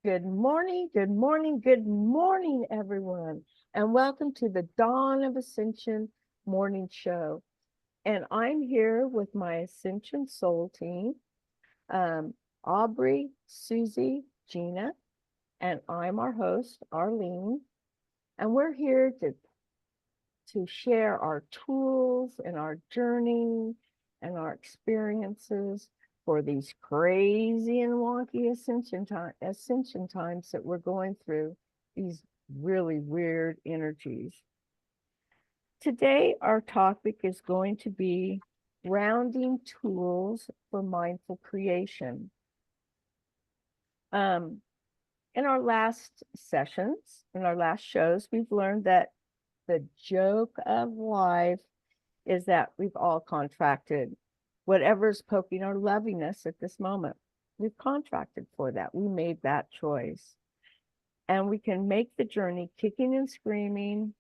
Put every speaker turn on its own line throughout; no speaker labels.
Good morning, good morning, good morning, everyone, and welcome to the Dawn of Ascension morning show. And I'm here with my Ascension Soul team, um, Aubrey, Susie, Gina, and I'm our host, Arlene. And we're here to share our tools and our journey and our experiences for these crazy and wonky ascension times that we're going through, these really weird energies. Today, our topic is going to be grounding tools for mindful creation. Um, in our last sessions, in our last shows, we've learned that the joke of life is that we've all contracted whatever's poking or loving us at this moment. We've contracted for that. We made that choice. And we can make the journey kicking and screaming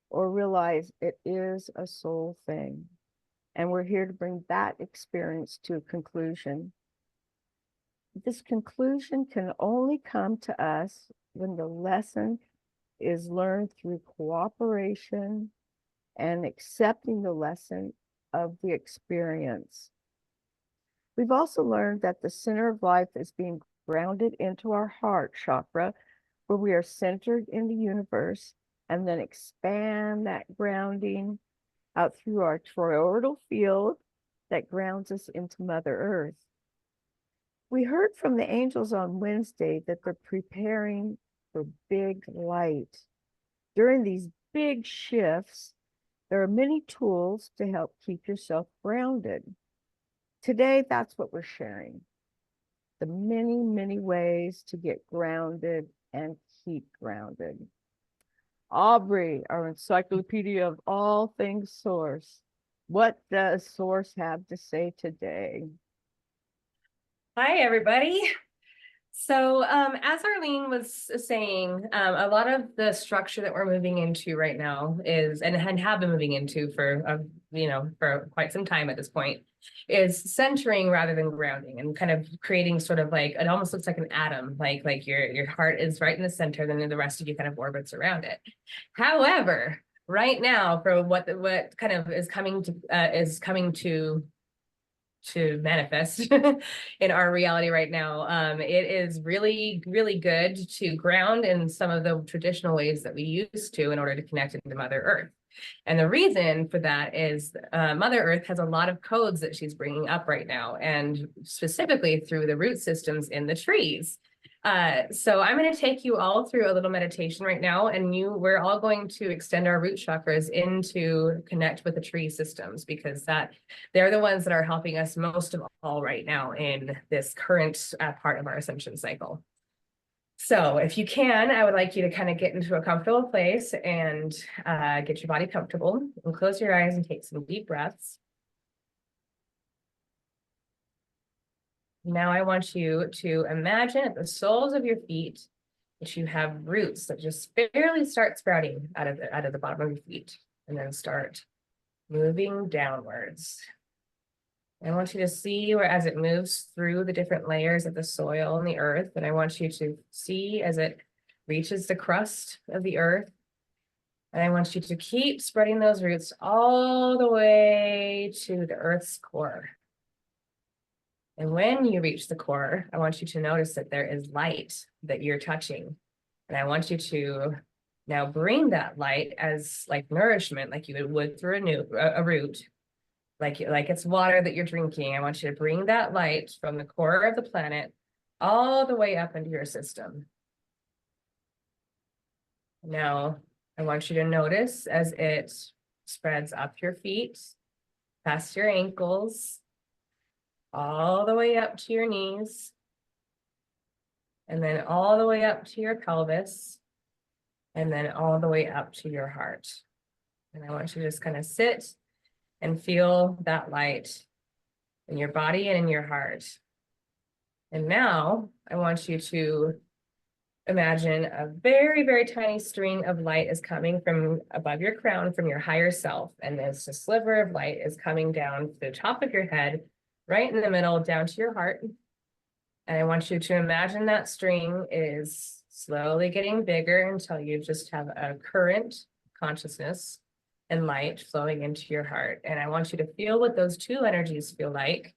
or realize it is a soul thing. And we're here to bring that experience to a conclusion. This conclusion can only come to us when the lesson is learned through cooperation and accepting the lesson of the experience. We've also learned that the center of life is being grounded into our heart chakra, where we are centered in the universe, and then expand that grounding out through our toroidal field that grounds us into Mother Earth. We heard from the angels on Wednesday that they're preparing for big light. During these big shifts, there are many tools to help keep yourself grounded. Today, that's what we're sharing. The many, many ways to get grounded and keep grounded. Aubrey, our encyclopedia of all things Source. What does Source have to say today?
Hi, everybody. So as Arlene was saying, a lot of the structure that we're moving into right now is, and have been moving into for quite some time at this point, is centering rather than grounding, and kind of creating sort of like, it almost looks like an atom, like your heart is right in the center, then the rest of you kind of orbits around it. However, right now, for what kind of is coming to manifest in our reality right now, it is really, really good to ground in some of the traditional ways that we used to in order to connect into Mother Earth. And the reason for that is Mother Earth has a lot of codes that she's bringing up right now, and specifically through the root systems in the trees. So I'm going to take you all through a little meditation right now, and we're all going to extend our root chakras into connect with the tree systems, because they're the ones that are helping us most of all right now in this current part of our ascension cycle. So if you can, I would like you to kind of get into a comfortable place and get your body comfortable, and close your eyes and take some deep breaths. Now I want you to imagine at the soles of your feet that you have roots that just barely start sprouting out of the bottom of your feet, and then start moving downwards. I want you to see where, as it moves through the different layers of the soil and the earth, and I want you to see as it reaches the crust of the earth. And I want you to keep spreading those roots all the way to the earth's core. And when you reach the core, I want you to notice that there is light that you're touching. And I want you to now bring that light as like nourishment, like you would through a root, like it's water that you're drinking. I want you to bring that light from the core of the planet all the way up into your system. Now, I want you to notice as it spreads up your feet, past your ankles, all the way up to your knees, and then all the way up to your pelvis, and then all the way up to your heart. And I want you to just kind of sit and feel that light in your body and in your heart. And now I want you to imagine a very, very tiny string of light is coming from above your crown, from your higher self. And this sliver of light is coming down to the top of your head, right in the middle, down to your heart. And I want you to imagine that string is slowly getting bigger until you just have a current consciousness and light flowing into your heart. And I want you to feel what those two energies feel like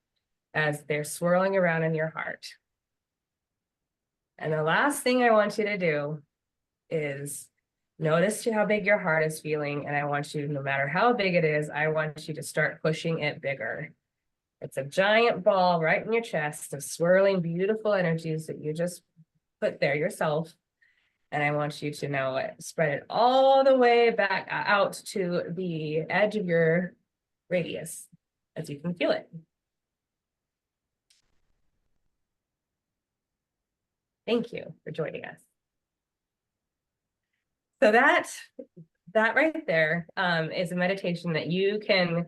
as they're swirling around in your heart. And the last thing I want you to do is notice how big your heart is feeling. And I want you, no matter how big it is, I want you to start pushing it bigger. It's a giant ball right in your chest of swirling, beautiful energies that you just put there yourself. And I want you to now spread it all the way back out to the edge of your radius as you can feel it. Thank you for joining us. So that right there is a meditation that you can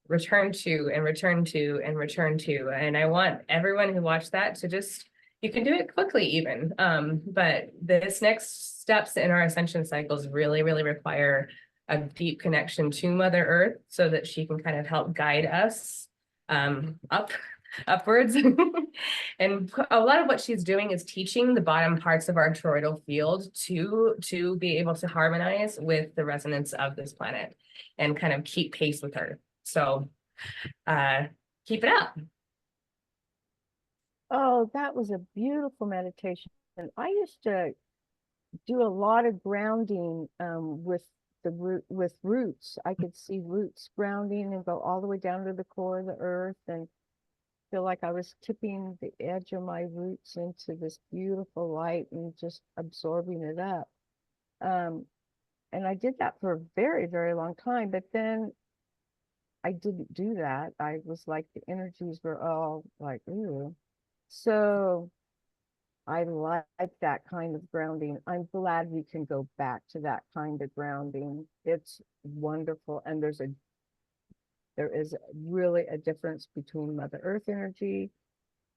return to and return to and return to. And I want everyone who watched that to just, you can do it quickly even. But this next steps in our ascension cycles really, really require a deep connection to Mother Earth so that she can kind of help guide us upwards. And a lot of what she's doing is teaching the bottom parts of our toroidal field to be able to harmonize with the resonance of this planet and kind of keep pace with her. So keep it up.
Oh, that was a beautiful meditation. And I used to do a lot of grounding with roots. I could see roots grounding and go all the way down to the core of the earth and feel like I was tipping the edge of my roots into this beautiful light and just absorbing it up. And I did that for a very, very long time, but then I didn't do that. I was like, the energies were all like, ooh. So I like that kind of grounding. I'm glad we can go back to that kind of grounding. It's wonderful. And there is really a difference between Mother Earth energy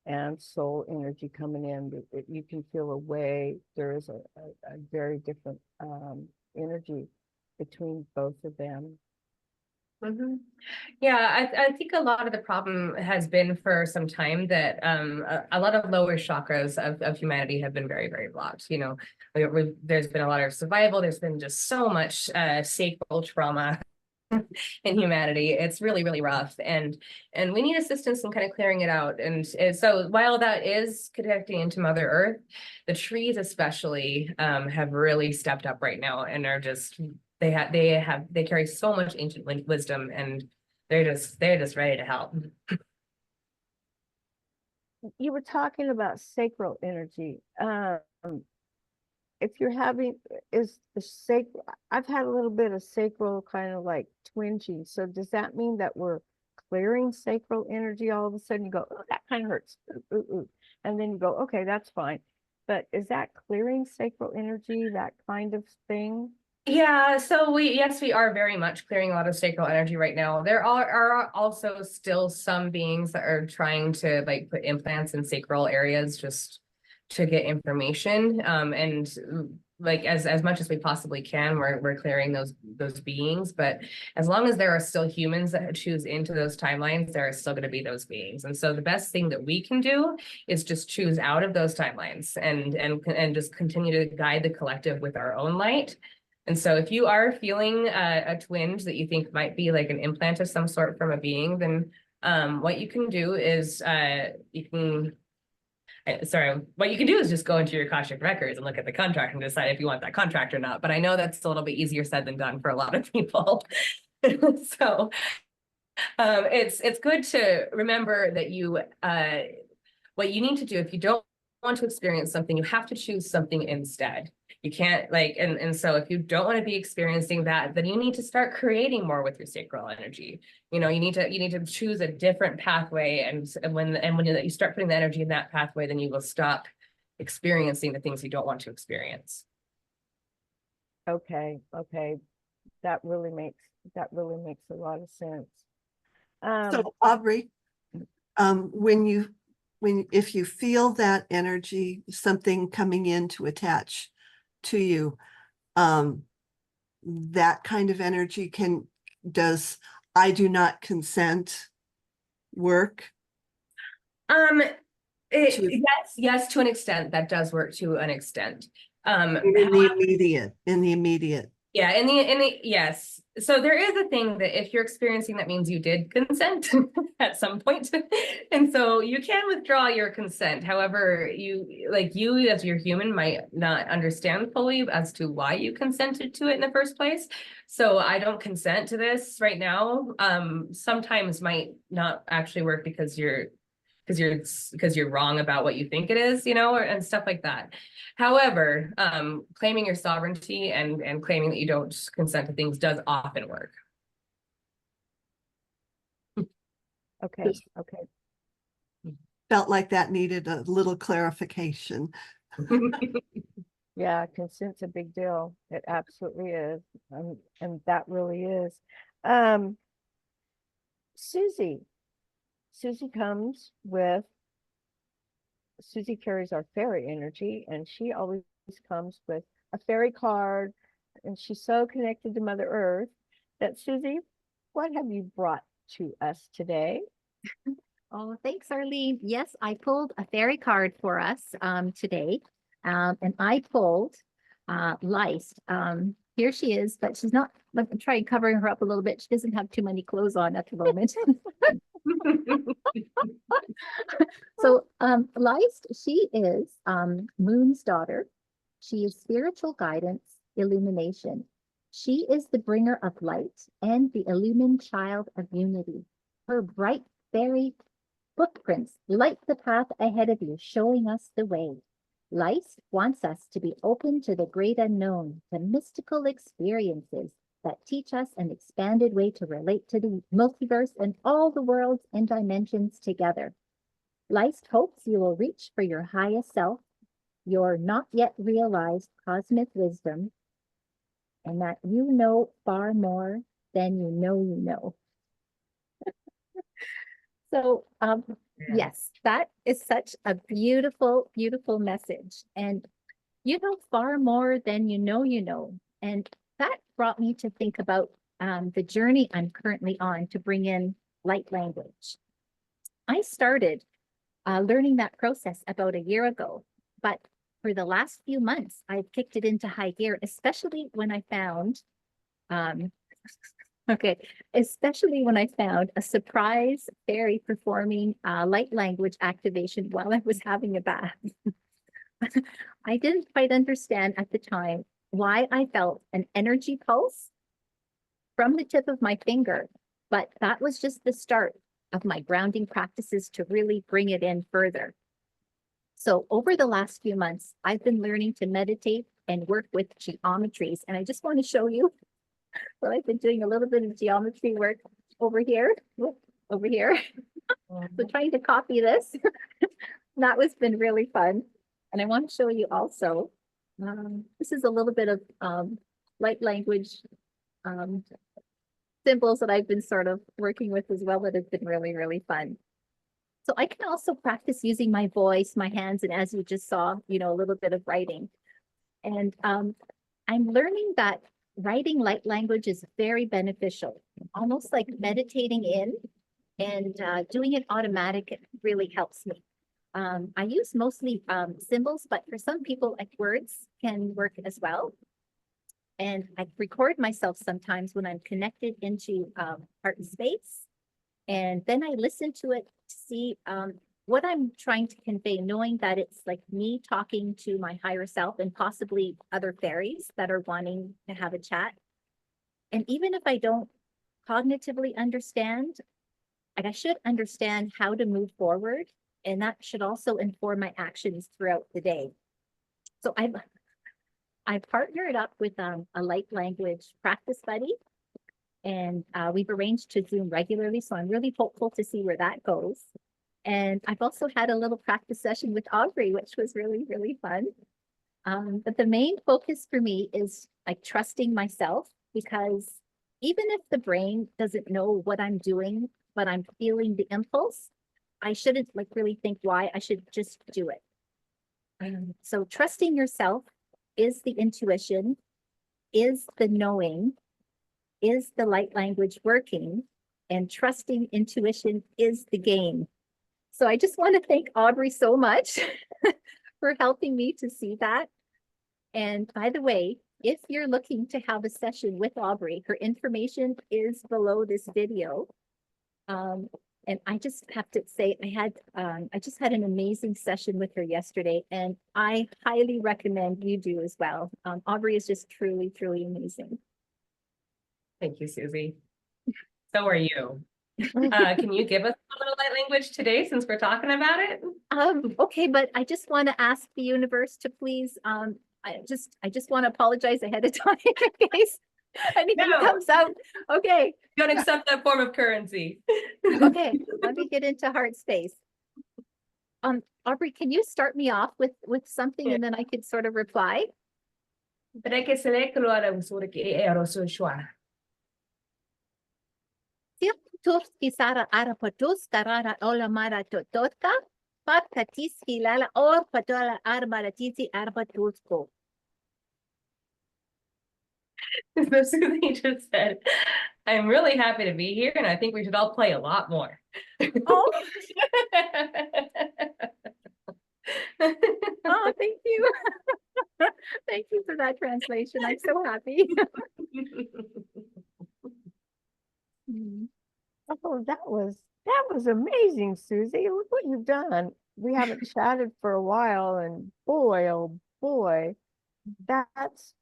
and soul energy coming in. You can feel a way. There is a very different energy between both of them.
Mm-hmm. Yeah, I think a lot of the problem has been for some time that a lot of lower chakras of humanity have been very, very blocked. You know, there's been a lot of survival. There's been just so much sacral trauma in humanity. It's really, really rough, and we need assistance in kind of clearing it out. And so while that is connecting into Mother Earth, the trees especially have really stepped up right now and are just they carry so much ancient wisdom, and they're just ready to help.
You were talking about sacral energy. If you're having is the sacral, I've had a little bit of sacral kind of like twinging. So does that mean that we're clearing sacral energy all of a sudden? You go, oh, that kind of hurts. Ooh, ooh, ooh. And then you go, okay, that's fine. But is that clearing sacral energy, that kind of thing?
Yeah, so yes, we are very much clearing a lot of sacral energy right now. There are also still some beings that are trying to like put implants in sacral areas just to get information. And like as much as we possibly can, we're clearing those beings. But as long as there are still humans that choose into those timelines, there are still going to be those beings. And so the best thing that we can do is just choose out of those timelines and just continue to guide the collective with our own light. And so if you are feeling a twinge that you think might be like an implant of some sort from a being, then what you can do is what you can do is just go into your Akashic records and look at the contract and decide if you want that contract or not. But I know that's a little bit easier said than done for a lot of people. So it's good to remember that what you need to do if you don't want to experience something, you have to choose something instead. You can't and so if you don't want to be experiencing that, then you need to start creating more with your sacral energy. You know, you need to choose a different pathway, and when you start putting the energy in that pathway, then you will stop experiencing the things you don't want to experience.
Okay, that really makes a lot of sense.
So Aubrey, if you feel that energy, something coming in to attach to you, that kind of energy does I do not consent work?
Yes, to an extent, that does work to an extent.
In the immediate.
Yeah, yes. So there is a thing that if you're experiencing, that means you did consent at some point. And so you can withdraw your consent. However, you as your human might not understand fully as to why you consented to it in the first place. So I don't consent to this right now. Sometimes might not actually work because you're wrong about what you think it is, and stuff like that. However, claiming your sovereignty and claiming that you don't consent to things does often work.
Okay, okay.
Felt like that needed a little clarification.
Yeah, consent's a big deal. It absolutely is. And that really is. Susie. Susie carries our fairy energy, and she always comes with a fairy card, and she's so connected to Mother Earth that Susie, what have you brought to us today?
Oh, thanks, Arlene. Yes, I pulled a fairy card for us today. And I pulled Lice. Here she is, but she's not, let me try covering her up a little bit. She doesn't have too many clothes on at the moment. So Lice, she is Moon's daughter. She is spiritual guidance, illumination. She is the bringer of light and the illumined child of unity. Her bright fairy footprints light the path ahead of you, showing us the way. Lice wants us to be open to the great unknown, to mystical experiences that teach us an expanded way to relate to the multiverse and all the worlds and dimensions together. Lice hopes you will reach for your highest self, your not yet realized cosmic wisdom, and that you know far more than you know. So, yes, that is such a beautiful, beautiful message. And you know far more than you know. And that brought me to think about the journey I'm currently on to bring in light language. I started learning that process about a year ago, but for the last few months, I've kicked it into high gear, especially when I found especially when I found a surprise fairy performing light language activation while I was having a bath. I didn't quite understand at the time why I felt an energy pulse from the tip of my finger, but that was just the start of my grounding practices to really bring it in further. So over the last few months, I've been learning to meditate and work with geometries, and I just want to show you. Well, I've been doing a little bit of geometry work over here. So trying to copy this, that was been really fun. And I want to show you also, this is a little bit of light language symbols that I've been sort of working with as well that have been really, really fun. So I can also practice using my voice, my hands, and as you just saw, a little bit of writing. And I'm learning that writing light language is very beneficial, almost like meditating in, and doing it automatic. It really helps me. I use mostly symbols, but for some people, like words can work as well. And I record myself sometimes when I'm connected into heart and space. And then I listen to it to see what I'm trying to convey, knowing that it's like me talking to my higher self and possibly other fairies that are wanting to have a chat. And even if I don't cognitively understand, and I should understand how to move forward, and that should also inform my actions throughout the day. So I've partnered up with a light language practice buddy, and we've arranged to Zoom regularly. So I'm really hopeful to see where that goes. And I've also had a little practice session with Aubrey, which was really, really fun. But the main focus for me is like trusting myself, because even if the brain doesn't know what I'm doing, but I'm feeling the impulse, I shouldn't like really think why. I should just do it. So trusting yourself is the intuition, is the knowing, is the light language working, and trusting intuition is the game. So I just want to thank Aubrey so much for helping me to see that. And by the way, if you're looking to have a session with Aubrey, her information is below this video. And I just have to say, I just had an amazing session with her yesterday, and I highly recommend you do as well. Aubrey is just truly, truly amazing.
Thank you, Susie. So are you. Can you give us a little light language today since we're talking about it?
Okay, but I just want to ask the universe to please, I just want to apologize ahead of time in case anything
No.
comes out. Okay,
Don't accept that form of currency.
okay, let me get into heart space. Aubrey, can you start me off with something and then I could sort of reply? Turs kisara arapatus karara ola mara tototka, parkatis hilala or patola arbaratiti arbatusko.
So Susie just said, I'm really happy to be here and I think we should all play a lot more.
Oh, oh, thank you. Thank you for that translation. I'm so happy. Mm.
Oh, that was amazing, Susie. Look what you've done. We haven't chatted for a while, and boy, oh boy, that's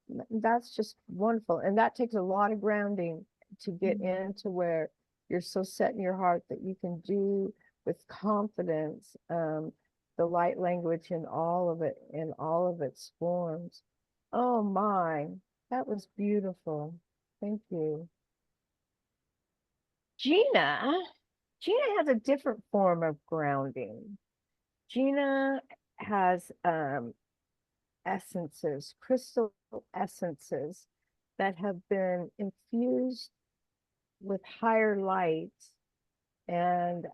just wonderful. And that takes a lot of grounding to get into where you're so set in your heart that you can do with confidence the light language in all of it, in all of its forms. Oh my, that was beautiful. Thank you. Gina has a different form of grounding. Gina has essences, crystal essences that have been infused with higher light, and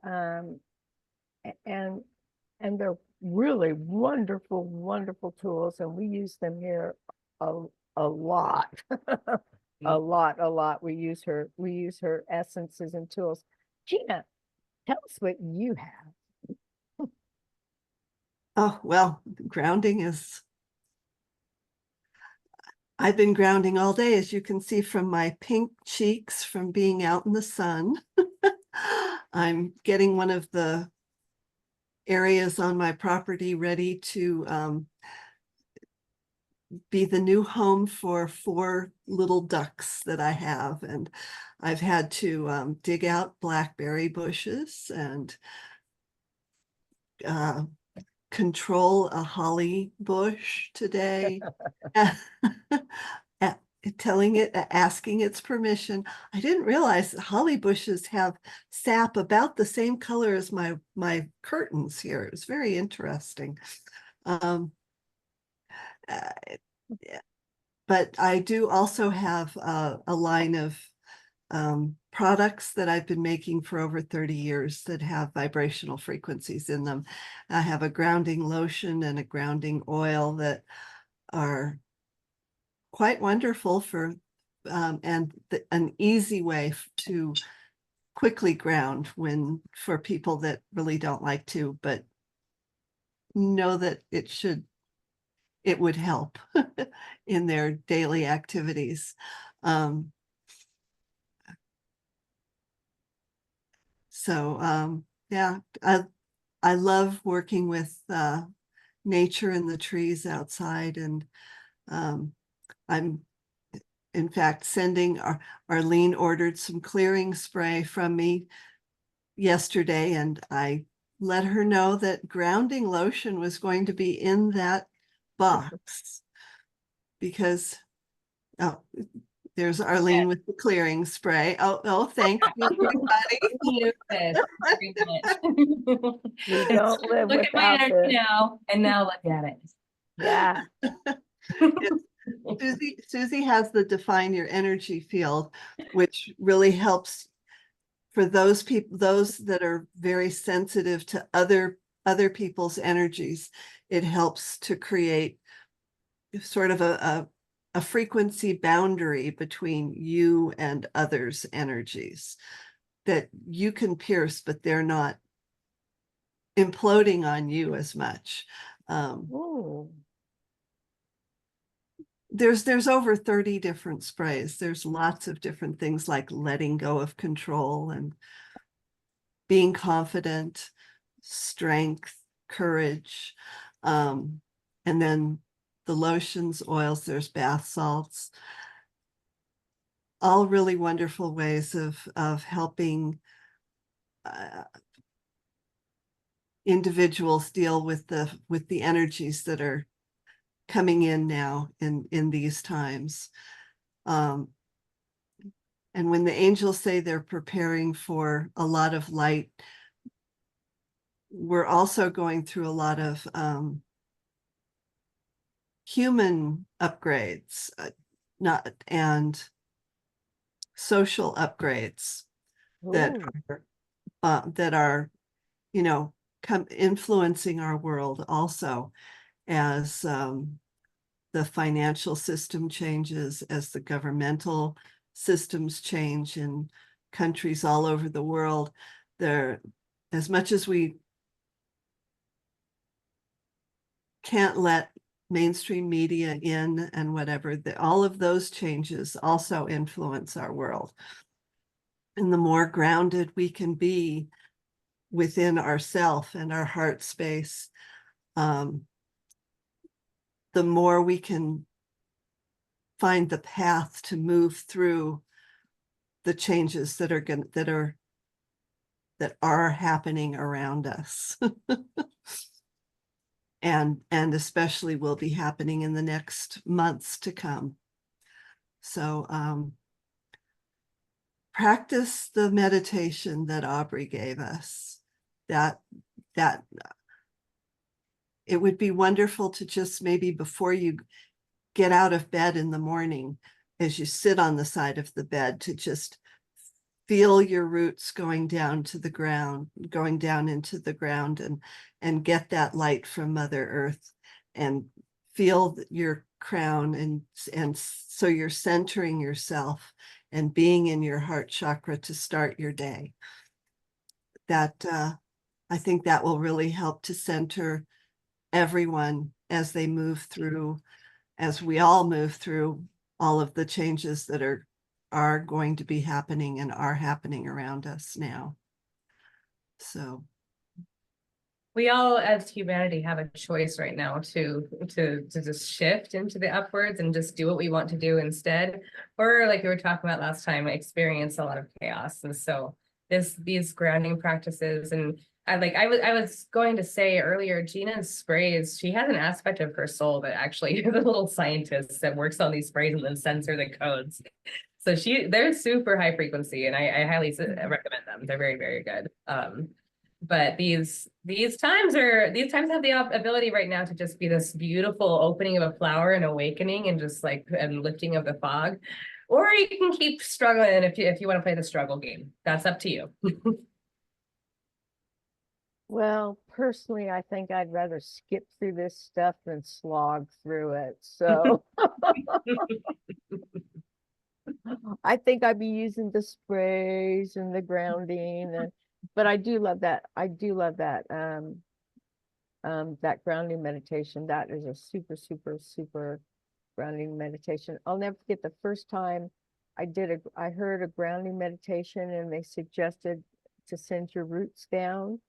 they're really wonderful, wonderful tools, and we use them here a lot. A lot. We use her essences and tools. Gina, tell us what you have.
Oh, well, grounding is, I've been grounding all day, as you can see from my pink cheeks from being out in the sun. I'm getting one of the areas on my property ready to be the new home for 4 little ducks that I have. And I've had to dig out blackberry bushes and control a holly bush today. Asking its permission. I didn't realize that holly bushes have sap about the same color as my curtains here. It was very interesting. But I do also have a line of products that I've been making for over 30 years that have vibrational frequencies in them. I have a grounding lotion and a grounding oil that are quite wonderful for an easy way to quickly ground for people that really don't like to, but know that it would help in their daily activities. Yeah, I love working with nature and the trees outside, and I'm in fact sending Arlene ordered some clearing spray from me yesterday, and I let her know that grounding lotion was going to be in that box because there's Arlene with the clearing spray. Oh, thank you, everybody.
We don't live
Look at my
without
energy
this.
now, and now look at it.
Yeah.
Susie has the Define Your Energy field, which really helps for those people, those that are very sensitive to other people's energies. It helps to create sort of a frequency boundary between you and others' energies that you can pierce, but they're not imploding on you as much.
Ooh.
There's over 30 different sprays. There's lots of different things like letting go of control and being confident, strength, courage. And then the lotions, oils, there's bath salts, all really wonderful ways of helping individuals deal with the energies that are coming in now in these times. And when the angels say they're preparing for a lot of light, we're also going through a lot of human upgrades, not and social upgrades that
Ooh.
that are, you know, influencing our world also as the financial system changes, as the governmental systems change in countries all over the world. There, as much as we can't let mainstream media in and whatever, all of those changes also influence our world. And the more grounded we can be within ourself and our heart space, the more we can find the path to move through the changes that are happening around us. and especially will be happening in the next months to come. So practice the meditation that Aubrey gave us. That it would be wonderful to just maybe before you get out of bed in the morning, as you sit on the side of the bed, to just feel your roots going down to the ground, going down into the ground, and get that light from Mother Earth, and feel your crown, and so you're centering yourself and being in your heart chakra to start your day. That I think that will really help to center everyone as they move through, as we all move through all of the changes that are going to be happening and are happening around us now. So
We all as humanity have a choice right now to just shift into the upwards and just do what we want to do instead, or like we were talking about last time, experience a lot of chaos. And so these grounding practices, and I was going to say earlier, Gina's sprays, she has an aspect of her soul that actually is a little scientist that works on these sprays and then censor the codes. So they're super high frequency, and I highly recommend them. They're very, very good. But these times have the ability right now to just be this beautiful opening of a flower and awakening, and just like and lifting of the fog. Or you can keep struggling if you want to play the struggle game. That's up to you.
Well, personally, I think I'd rather skip through this stuff than slog through it. So I think I'd be using the sprays and the grounding, but I do love that. I do love that that grounding meditation. That is a super, super, super grounding meditation. I'll never forget the first time I heard a grounding meditation, and they suggested to send your roots down.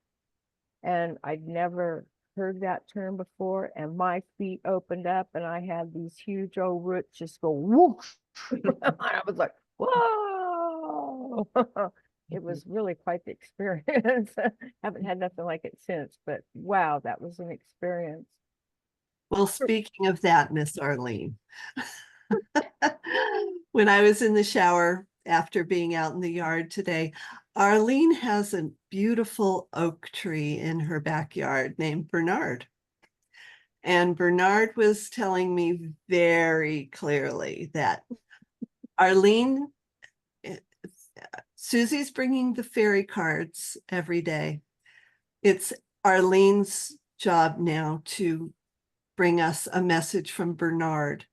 And I'd never heard that term before, and my feet opened up, and I had these huge old roots just go whoosh. I was like, whoa. It was really quite the experience. Haven't had nothing like it since, but wow, that was an experience.
well, speaking of that, Miss Arlene, when I was in the shower after being out in the yard today, Arlene has a beautiful oak tree in her backyard named Bernard. And Bernard was telling me very clearly that Arlene, Susie's bringing the fairy cards every day. It's Arlene's job now to bring us a message from Bernard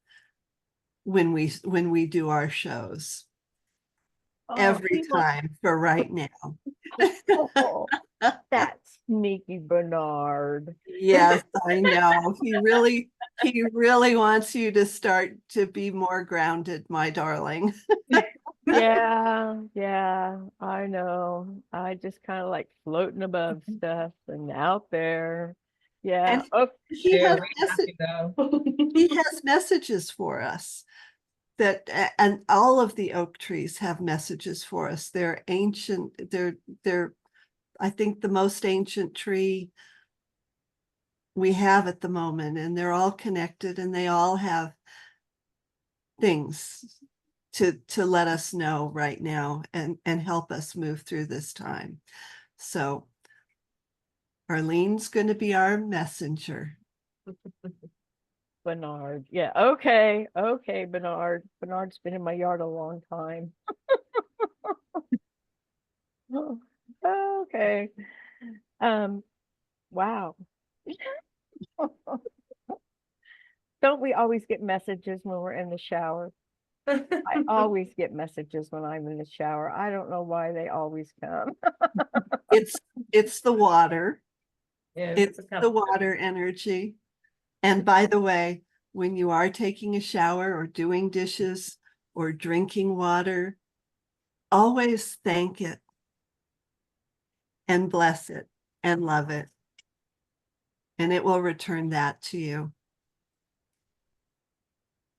when we do our shows.
Oh,
Every
he wants-
time for right now.
oh, that's Sneaky Bernard.
Yes, I know. He really wants you to start to be more grounded, my darling.
Yeah, I know. I just kind of like floating above stuff and out there. Yeah.
And
Oh,
he
Yeah,
has
we have to go.
he has messages for us and all of the oak trees have messages for us. They're ancient, they're I think the most ancient tree we have at the moment, and they're all connected and they all have things to let us know right now and help us move through this time. So Arlene's going to be our messenger.
Bernard. Yeah. Okay. Okay, Bernard. Bernard's been in my yard a long time. Okay. Wow. Don't we always get messages when we're in the shower? I always get messages when I'm in the shower. I don't know why they always come.
It's it's the water.
Yeah,
It's
a
the
couple.
water energy. And by the way, when you are taking a shower or doing dishes or drinking water, always thank it and bless it and love it. And it will return that to you.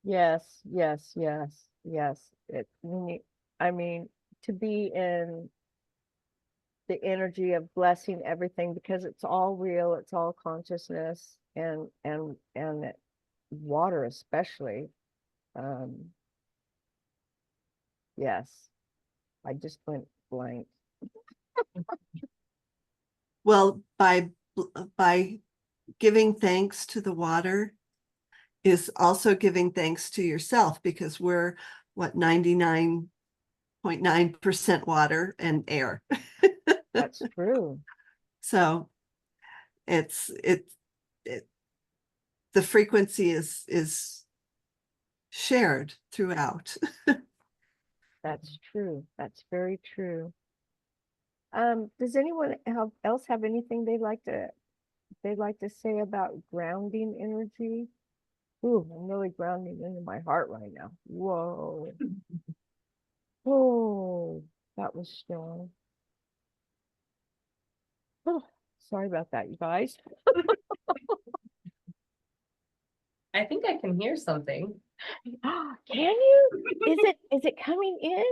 Yes, yes, yes, yes. I mean, to be in the energy of blessing everything because it's all real, it's all consciousness and water especially. Um, yes, I just went blank.
Well, by giving thanks to the water is also giving thanks to yourself, because we're what 99.9% water and air.
That's true.
So it's it the frequency is shared throughout.
That's true. That's very true. Does anyone else have anything they'd like to say about grounding energy? Ooh, I'm really grounding into my heart right now. Whoa. Oh, that was strong. Oh, sorry about that, you guys.
I think I can hear something.
Can you? Is it coming in?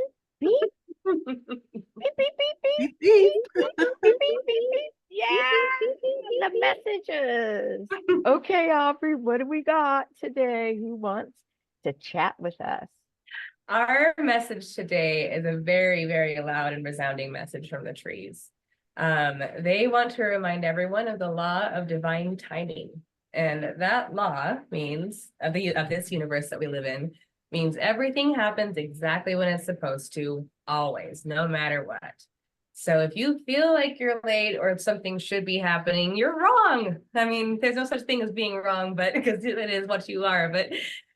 Beep, beep, beep, beep, beep,
Beep,
beep,
beep.
beep, beep, beep, beep, beep. Yeah, the messages. Okay, Aubrey, what do we got today? Who wants to chat with us?
Our message today is a very, very loud and resounding message from the trees. They want to remind everyone of the law of divine timing. And that law means of this universe that we live in, means everything happens exactly when it's supposed to, always, no matter what. So if you feel like you're late or if something should be happening, you're wrong. I mean, there's no such thing as being wrong, but because it is what you are. But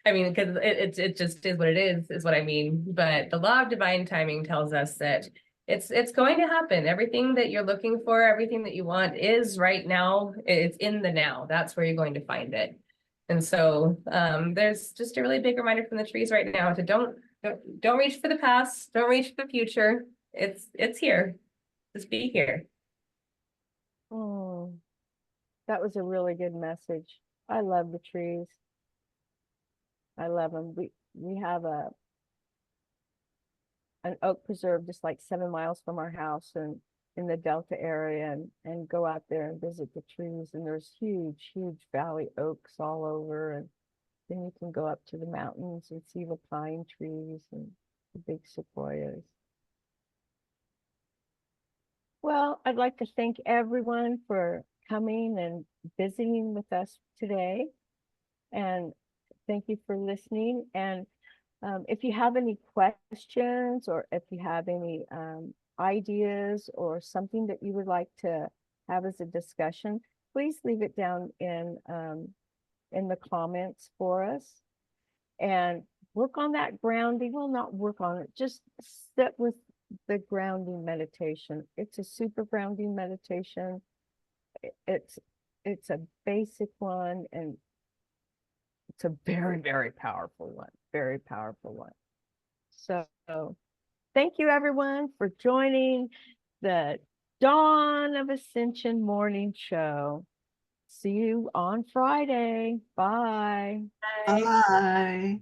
I mean, because it just is what it is what I mean. But the law of divine timing tells us that it's going to happen. Everything that you're looking for, everything that you want is right now. It's in the now. That's where you're going to find it. And so there's just a really big reminder from the trees right now to don't reach for the past, don't reach for the future. It's here. Just be here.
Oh, that was a really good message. I love the trees. I love them. We have an oak preserve just like 7 miles from our house and in the Delta area and go out there and visit the trees. And there's huge valley oaks all over. And then you can go up to the mountains and see the pine trees and the big sequoias. Well, I'd like to thank everyone for coming and visiting with us today. And thank you for listening. And if you have any questions or if you have any ideas or something that you would like to have as a discussion, please leave it down in the comments for us and work on that grounding. Well, not work on it, just sit with the grounding meditation. It's a super grounding meditation. it's a basic one, and it's a very, very powerful one, very powerful one. So thank you everyone for joining the Dawn of Ascension morning show. See you on Friday. Bye.
Bye.